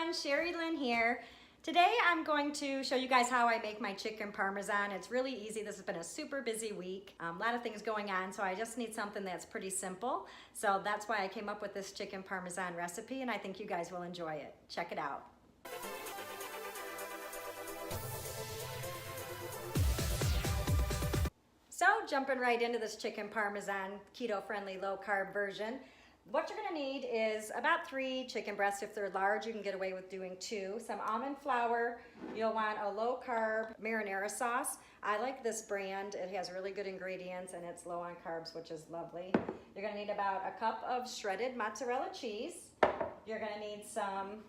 everyone, Sherry Lynn here. Today I'm going to show you guys how I make my chicken parmesan. It's really easy. This has been a super busy week. A lot of things going on, so I just need something that's pretty simple. So that's why I came up with this chicken parmesan recipe, and I think you guys will enjoy it. Check it out. So jumping right into this chicken parmesan, keto-friendly, low-carb version. What you're gonna need is about 3 chicken breasts. If they're large, you can get away with doing 2. Some almond flour. You'll want a low-carb marinara sauce. I like this brand. It has really good ingredients and it's low on carbs, which is lovely. You're gonna need about a cup of shredded mozzarella cheese. You're gonna need some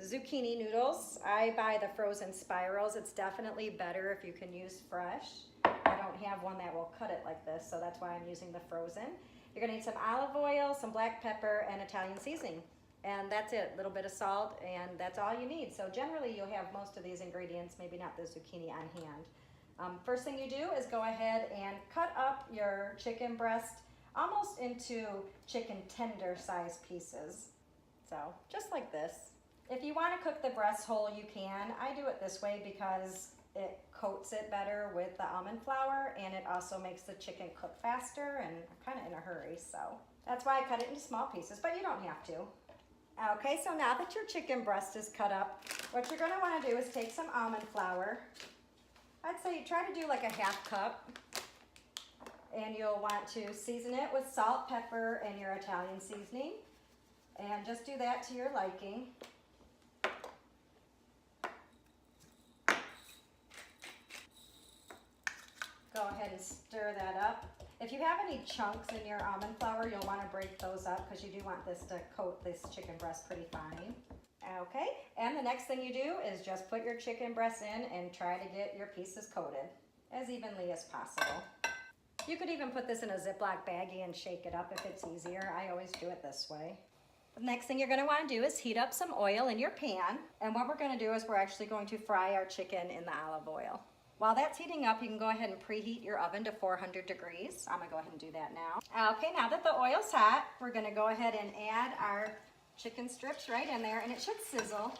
zucchini noodles. I buy the frozen spirals. It's definitely better if you can use fresh. I don't have one that will cut it like this, so that's why I'm using the frozen. You're gonna need some olive oil, some black pepper, and Italian seasoning. And that's it, a little bit of salt, and that's all you need. So generally you'll have most of these ingredients, maybe not the zucchini on hand. First thing you do is go ahead and cut up your chicken breast almost into chicken tender size pieces. So just like this. If you wanna cook the breast whole, you can. I do it this way because it coats it better with the almond flour, and it also makes the chicken cook faster, and I'm kind of in a hurry, so that's why I cut it into small pieces, but you don't have to. Okay, so now that your chicken breast is cut up, what you're gonna wanna do is take some almond flour. I'd say try to do like a ½ cup, and you'll want to season it with salt, pepper, and your Italian seasoning, and just do that to your liking. Go ahead and stir that up. If you have any chunks in your almond flour, you'll want to break those up because you do want this to coat this chicken breast pretty fine. Okay, and the next thing you do is just put your chicken breast in and try to get your pieces coated as evenly as possible. You could even put this in a Ziploc baggie and shake it up if it's easier. I always do it this way. The next thing you're going to want to do is heat up some oil in your pan, and what we're going to do is we're actually going to fry our chicken in the olive oil. While that's heating up, you can go ahead and preheat your oven to 400 degrees. I'm gonna go ahead and do that now. Okay, now that the oil's hot, we're gonna go ahead and add our chicken strips right in there, and it should sizzle.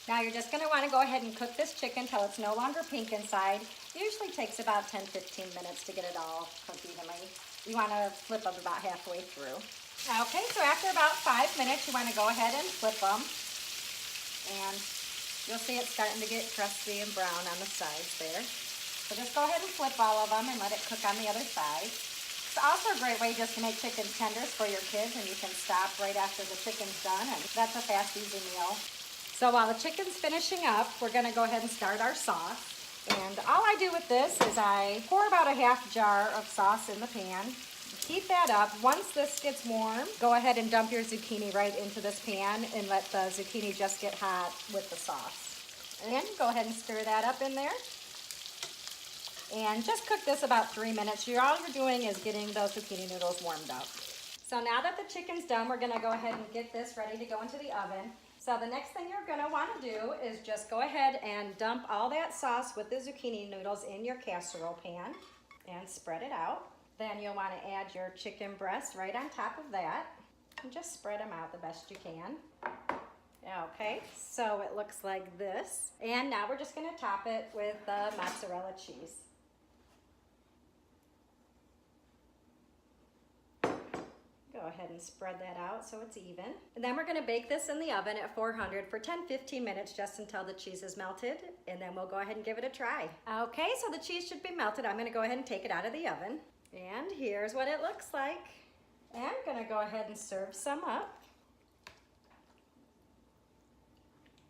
Now you're just gonna wanna go ahead and cook this chicken till it's no longer pink inside. It usually takes about 10-15 minutes to get it all cooked evenly. You wanna flip them about halfway through. Okay, so after about 5 minutes, you wanna go ahead and flip them. And you'll see it's starting to get crusty and brown on the sides there. So just go ahead and flip all of them and let it cook on the other side. It's also a great way just to make chicken tenders for your kids, and you can stop right after the chicken's done, and that's a fast, easy meal. So while the chicken's finishing up, we're gonna go ahead and start our sauce. And all I do with this is I pour about a ½ jar of sauce in the pan. Heat that up. Once this gets warm, go ahead and dump your zucchini right into this pan and let the zucchini just get hot with the sauce. And go ahead and stir that up in there. And just cook this about 3 minutes. All you're doing is getting those zucchini noodles warmed up. So now that the chicken's done, we're gonna go ahead and get this ready to go into the oven. So the next thing you're gonna wanna do is just go ahead and dump all that sauce with the zucchini noodles in your casserole pan and spread it out. Then you'll want to add your chicken breast right on top of that and just spread them out the best you can. Okay, so it looks like this. And now we're just going to top it with the mozzarella cheese. Go ahead and spread that out so it's even. And then we're going to bake this in the oven at 400 for 10-15 minutes just until the cheese is melted, and then we'll go ahead and give it a try. Okay, so the cheese should be melted. I'm going to go ahead and take it out of the oven. And here's what it looks like. And I'm gonna go ahead and serve some up.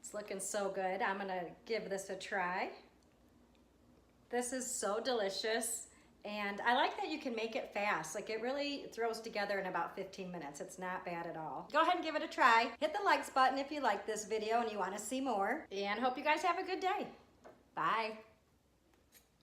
It's looking so good. I'm gonna give this a try. This is so delicious. And I like that you can make it fast. Like, it really throws together in about 15 minutes. It's not bad at all. Go ahead and give it a try. Hit the likes button if you like this video and you wanna see more. And hope you guys have a good day. Bye.